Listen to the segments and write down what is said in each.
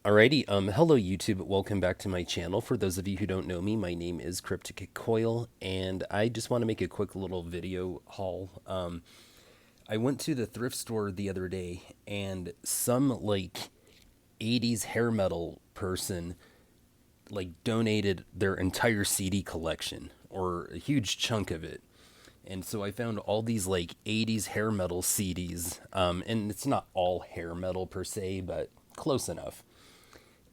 Alrighty, hello YouTube, welcome back to my channel. For those of you who don't know me, my name is Cryptic Coil, and I just want to make a quick little video haul. I went to the thrift store the other day, and some like 80s hair metal person like donated their entire CD collection, or a huge chunk of it. And so I found all these like 80s hair metal CDs, and it's not all hair metal per se, but close enough.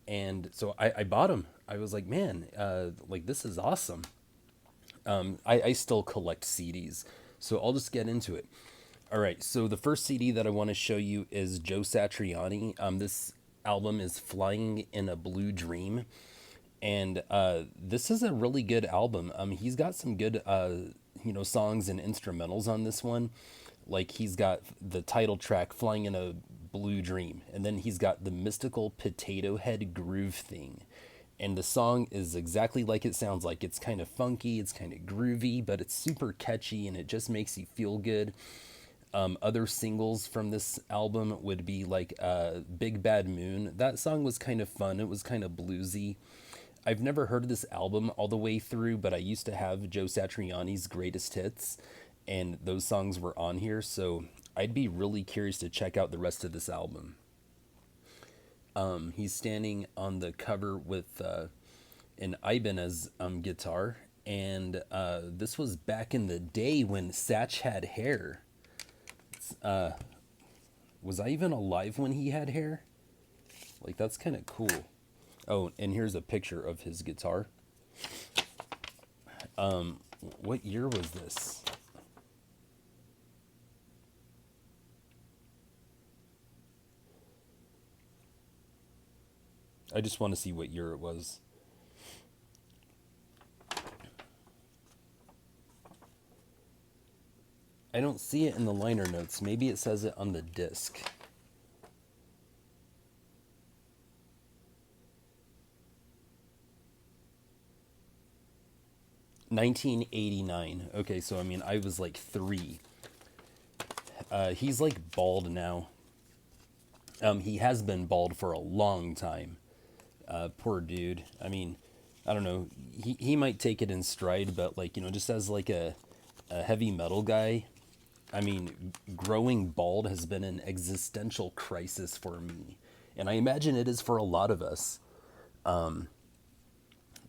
And so I bought them. I was like, man, like this is awesome. I still collect CDs, so I'll just get into it. All right, so the first CD that I want to show you is Joe Satriani. This album is Flying in a Blue Dream, and this is a really good album. He's got some good, songs and instrumentals on this one. Like he's got the title track "Flying in a Blue Dream," and then he's got the mystical Potato Head groove thing. And the song is exactly like it sounds like. It's kind of funky, it's kind of groovy, but it's super catchy and it just makes you feel good. Other singles from this album would be like Big Bad Moon. That song was kind of fun, it was kind of bluesy. I've never heard of this album all the way through, but I used to have Joe Satriani's greatest hits, and those songs were on here, so I'd be really curious to check out the rest of this album. He's standing on the cover with an Ibanez guitar, and this was back in the day when Satch had hair. Was I even alive when he had hair? Like, that's kind of cool. Oh, and here's a picture of his guitar. What year was this? I just want to see what year it was. I don't see it in the liner notes. Maybe it says it on the disc. 1989. Okay, so I mean, I was like 3. He's like bald now. He has been bald for a long time. Poor dude. I mean, I don't know. He might take it in stride, but like, just as like a heavy metal guy, I mean, growing bald has been an existential crisis for me. And I imagine it is for a lot of us.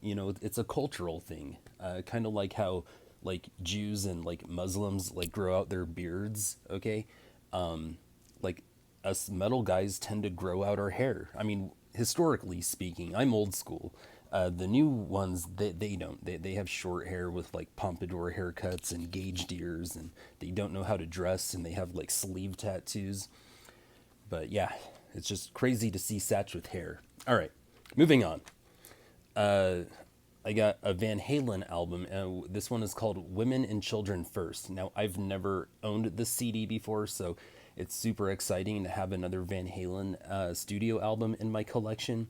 It's a cultural thing. Kind of like how like Jews and like Muslims like grow out their beards, okay? Like us metal guys tend to grow out our hair. I mean, historically speaking, I'm old school. The new ones, they don't. They have short hair with like pompadour haircuts and gauged ears, and they don't know how to dress, and they have like sleeve tattoos. But yeah, it's just crazy to see Satch with hair. All right, moving on. I got a Van Halen album. This one is called Women and Children First. Now, I've never owned this CD before, so it's super exciting to have another Van Halen studio album in my collection.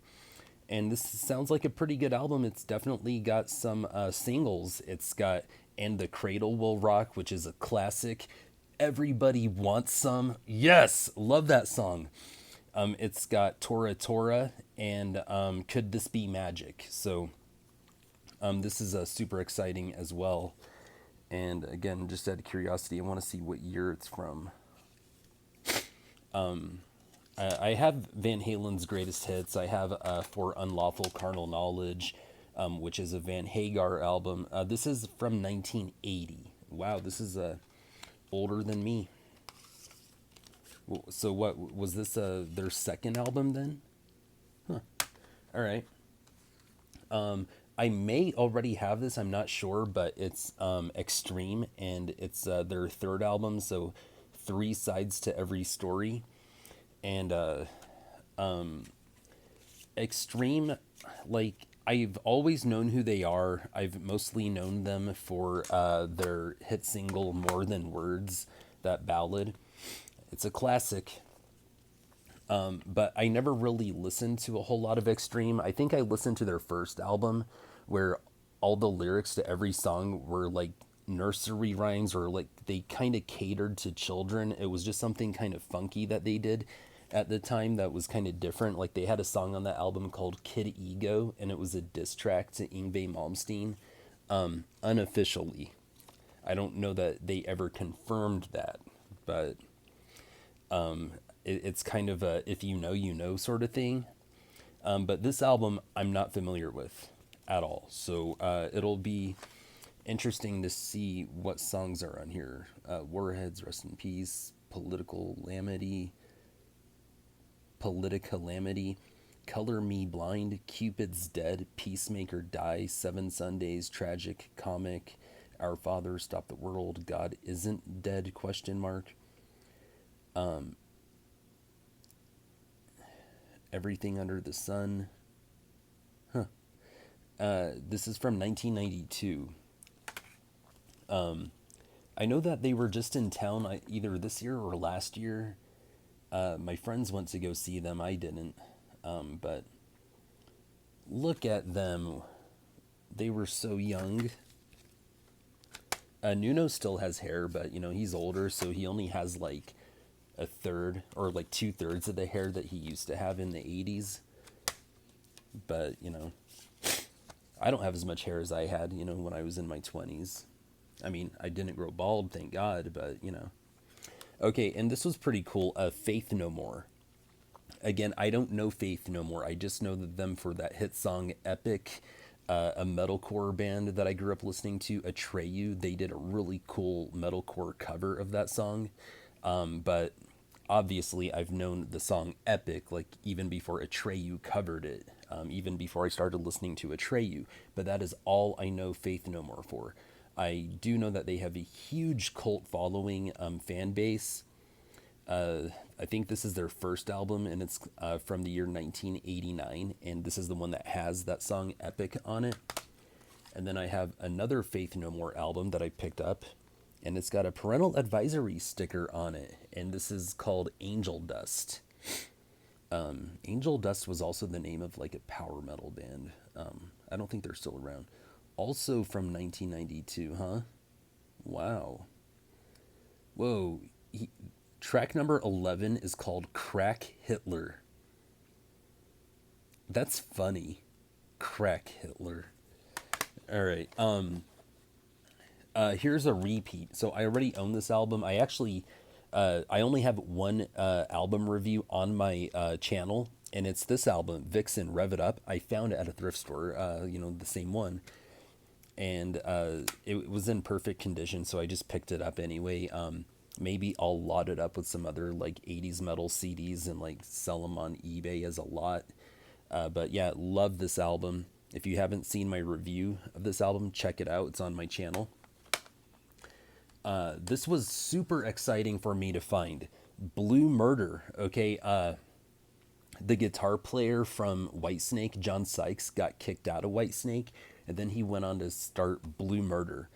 And this sounds like a pretty good album. It's definitely got some singles. It's got And the Cradle Will Rock, which is a classic. Everybody Wants Some. Yes, love that song. It's got Tora Tora and Could This Be Magic? So this is super exciting as well. And again, just out of curiosity, I want to see what year it's from. I have Van Halen's greatest hits. I have For Unlawful Carnal Knowledge, which is a Van Hagar album. This is from 1980. Wow, this is older than me. So what was this? Their second album then? Huh. All right. I may already have this. I'm not sure, but it's Extreme, and it's their third album. So 3 sides to every story, and Extreme, like I've always known who they are. I've mostly known them for their hit single "More Than Words," that ballad. It's a classic. But I never really listened to a whole lot of Extreme. I think I listened to their first album where all the lyrics to every song were like nursery rhymes, or like they kind of catered to children. It was just something kind of funky that they did. at the time that was kind of different. Like they had a song on that album called Kid Ego, and it was a diss track to Yngwie Malmsteen, unofficially. I don't know that they ever confirmed that, but it's kind of a if you know, you know sort of thing. But this album I'm not familiar with at all. So it'll be interesting to see what songs are on here. Warheads, Rest in Peace, Politicalamity, Color Me Blind, Cupid's Dead, Peacemaker Die, Seven Sundays, Tragic, Comic, Our Father, Stop the World, God Isn't Dead, question mark. Everything Under the Sun. This is from 1992. I know that they were just in town either this year or last year. My friends went to go see them. I didn't. But look at them. They were so young. Nuno still has hair, but he's older, so he only has like a third or like 2/3 of the hair that he used to have in the 80s. But I don't have as much hair as I had when I was in my 20s. I mean, I didn't grow bald, thank God, but Okay, and this was pretty cool. Faith No More. Again, I don't know Faith No More. I just know them for that hit song Epic, a metalcore band that I grew up listening to, Atreyu. They did a really cool metalcore cover of that song. But obviously, I've known the song Epic, like even before Atreyu covered it, even before I started listening to Atreyu. But that is all I know Faith No More for. I do know that they have a huge cult following, fan base. I think this is their first album, and it's from the year 1989, and this is the one that has that song Epic on it. And then I have another Faith No More album that I picked up, and it's got a parental advisory sticker on it, and this is called Angel Dust. Angel Dust was also the name of like a power metal band. I don't think they're still around. Also from 1992, huh? Wow. Whoa. Track number 11 is called Crack Hitler. That's funny. Crack Hitler. All right. Here's a repeat. So I already own this album. I actually, I only have one album review on my channel, and it's this album, Vixen, Rev It Up. I found it at a thrift store, the same one. And it was in perfect condition, so I just picked it up anyway. Maybe I'll lot it up with some other like 80s metal CDs and like sell them on eBay as a lot. But yeah, love this album. If you haven't seen my review of this album, check it out. It's on my channel. This was super exciting for me to find. Blue Murder, okay? The guitar player from Whitesnake, John Sykes, got kicked out of Whitesnake, and then he went on to start Blue Murder.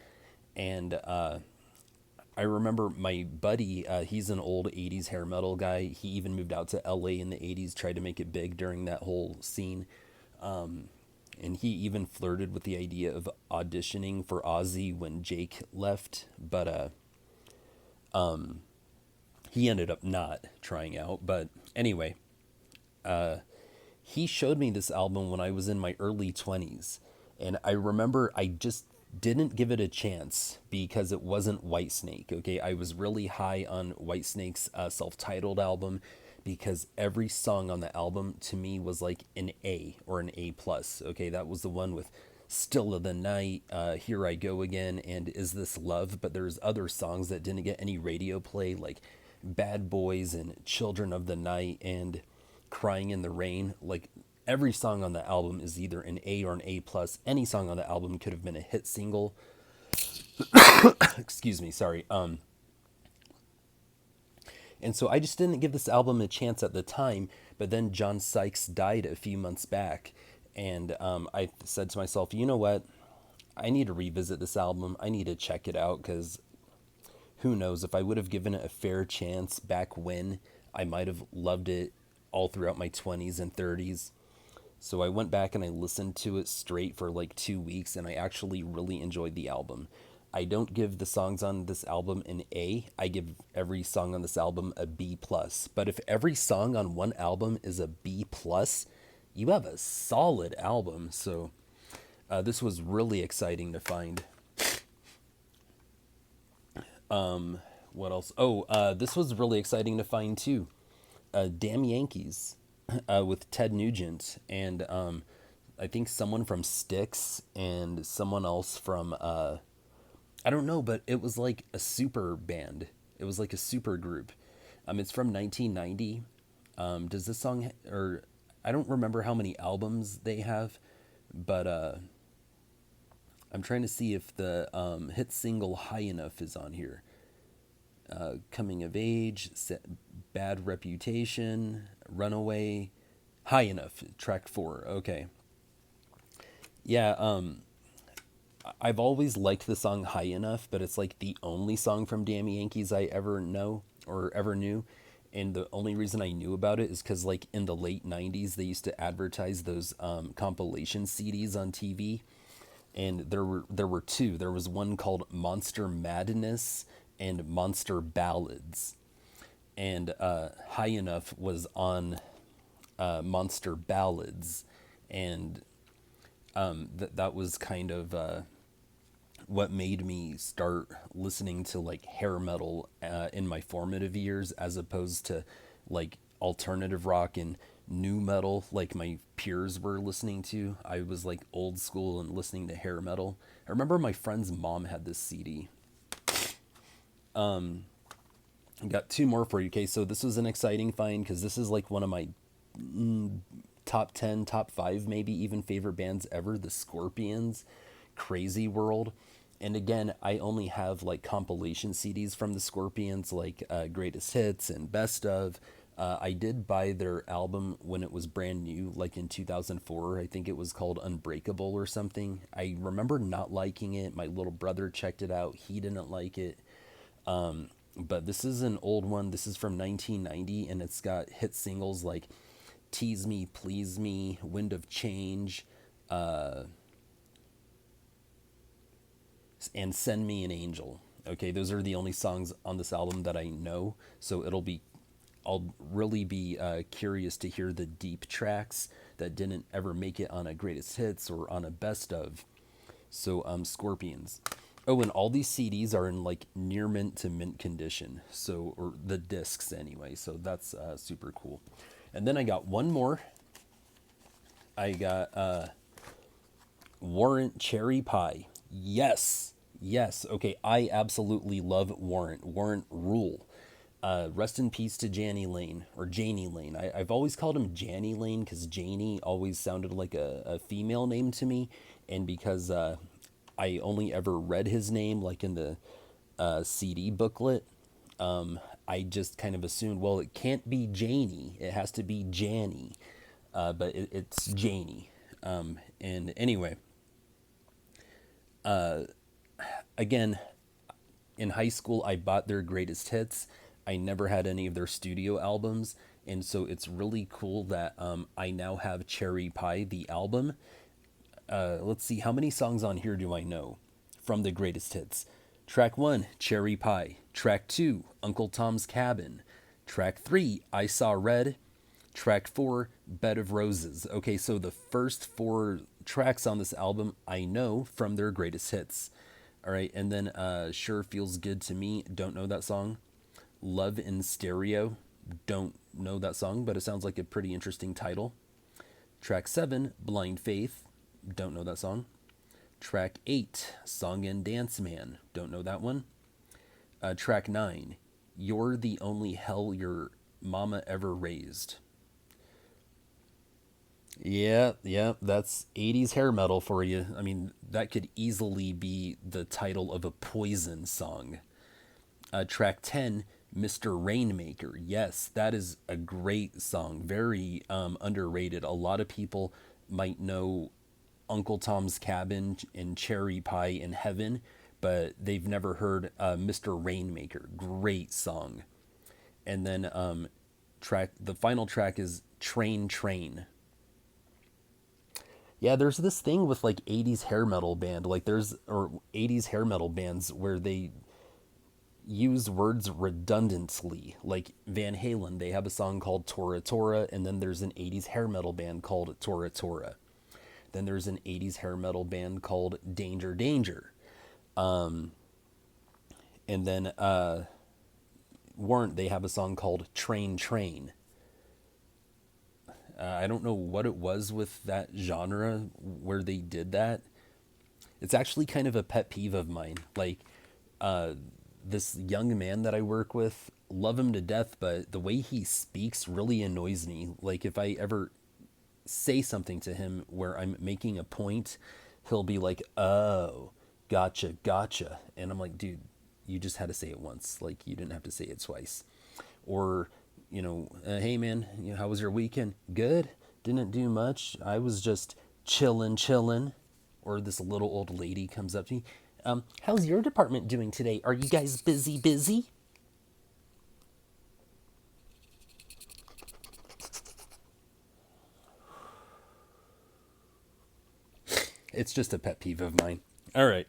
And I remember my buddy, he's an old 80s hair metal guy. He even moved out to LA in the 80s, tried to make it big during that whole scene. And he even flirted with the idea of auditioning for Ozzy when Jake left. But he ended up not trying out. But anyway, he showed me this album when I was in my early 20s. And I remember I just didn't give it a chance because it wasn't Whitesnake. Okay, I was really high on Whitesnake's self-titled album because every song on the album to me was like an A or an A plus. Okay, that was the one with Still of the Night, Here I Go Again, and Is This Love? But there's other songs that didn't get any radio play, like Bad Boys and Children of the Night and Crying in the Rain. Like every song on the album is either an A or an A plus. Any song on the album could have been a hit single. Excuse me, sorry. And so I just didn't give this album a chance at the time. But then John Sykes died a few months back, and I said to myself, you know what? I need to revisit this album. I need to check it out because who knows, if I would have given it a fair chance back when, I might have loved it all throughout my 20s and 30s. So I went back and I listened to it straight for like 2 weeks, and I actually really enjoyed the album. I don't give the songs on this album an A. I give every song on this album a B plus. But if every song on one album is a B plus, you have a solid album. So this was really exciting to find. What else? Oh, this was really exciting to find too. Damn Yankees with Ted Nugent and I think someone from Styx and someone else from I don't know, but it was like a super band. It was like a super group. It's from 1990. Does this song or I don't remember how many albums they have, but I'm trying to see if the hit single "High Enough" is on here. Coming of age, bad reputation, runaway, high enough, track 4. Okay. Yeah, I've always liked the song High Enough, but it's like the only song from Damn Yankees I ever know or ever knew. And the only reason I knew about it is because, like, in the late 90s, they used to advertise those compilation CDs on TV. And there were two. There was one called Monster Madness and Monster Ballads. And High Enough was on Monster Ballads. And that was kind of what made me start listening to like hair metal in my formative years, as opposed to like alternative rock and new metal like my peers were listening to. I was like old school and listening to hair metal. I remember my friend's mom had this CD. I got two more for you. Okay, so this was an exciting find because this is like one of my top 10, top 5, maybe even favorite bands ever, the Scorpions, Crazy World. And again, I only have like compilation CDs from the Scorpions, like Greatest Hits and Best of. I did buy their album when it was brand new, like in 2004. I think it was called Unbreakable or something. I remember not liking it. My little brother checked it out. He didn't like it. But this is an old one. This is from 1990, and it's got hit singles like Tease Me, Please Me, Wind of Change, and Send Me an Angel. Okay, those are the only songs on this album that I know. So I'll really be curious to hear the deep tracks that didn't ever make it on a greatest hits or on a best of. So Scorpions. Oh, and all these CDs are in like near mint to mint condition. So, or the discs anyway. So that's super cool. And then I got one more. I got Warrant Cherry Pie. Yes. Yes. Okay. I absolutely love Warrant. Warrant rule. Rest in peace to Janie Lane or Janie Lane. I've always called him Janie Lane because Janie always sounded like a female name to me. And because I only ever read his name like in the CD booklet, I just kind of assumed, well, it can't be Janie. It has to be Janny. But it's Janie. And anyway, again, in high school, I bought their greatest hits. I never had any of their studio albums. And so it's really cool that I now have Cherry Pie, the album. Let's see, how many songs on here do I know from the greatest hits? Track 1, Cherry Pie. Track 2, Uncle Tom's Cabin. Track 3, I Saw Red. Track 4, Bed of Roses. Okay, so the first 4 tracks on this album I know from their greatest hits. All right, and then Sure Feels Good to Me. Don't know that song. Love in Stereo. Don't know that song, but it sounds like a pretty interesting title. Track 7, Blind Faith. Don't know that song. Track 8, Song and Dance Man. Don't know that one. Track 9, You're the Only Hell Your Mama Ever Raised. Yeah, that's 80's hair metal for you. I mean, that could easily be the title of a Poison song. Track 10, Mr. Rainmaker. Yes, that is a great song. Very underrated. A lot of people might know Uncle Tom's Cabin and Cherry Pie in Heaven, but they've never heard Mr. Rainmaker. Great song. And then the final track is Train Train. Yeah, there's this thing with like 80s hair metal band, like there's or 80s hair metal bands where they use words redundantly. Like Van Halen, they have a song called Tora Tora, and then there's an 80s hair metal band called Tora Tora. Then there's an 80s hair metal band called Danger Danger. And then Warrant, they have a song called Train Train. I don't know what it was with that genre where they did that. It's actually kind of a pet peeve of mine. Like, this young man that I work with, love him to death, but the way he speaks really annoys me. Like, if I ever say something to him where I'm making a point, he'll be like, "Oh, gotcha, gotcha." And I'm like, dude, you just had to say it once. Like, you didn't have to say it twice. Or, hey man, how was your weekend? Good. Didn't do much. I was just chillin', chillin'. Or this little old lady comes up to me. How's your department doing today? Are you guys busy, busy? It's just a pet peeve of mine. All right.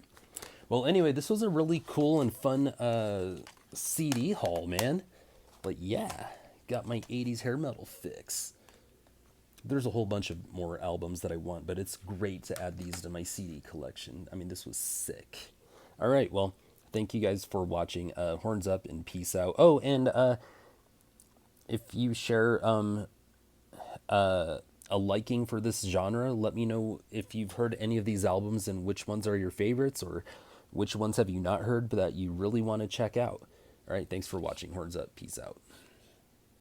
Well, anyway, this was a really cool and fun CD haul, man. But yeah, got my 80s hair metal fix. There's a whole bunch of more albums that I want, but it's great to add these to my CD collection. I mean, this was sick. All right, well, thank you guys for watching. Horns up and peace out. Oh, and if you share a liking for this genre, let me know if you've heard any of these albums and which ones are your favorites, or which ones have you not heard but that you really want to check out. All right, thanks for watching. Horns up, peace out.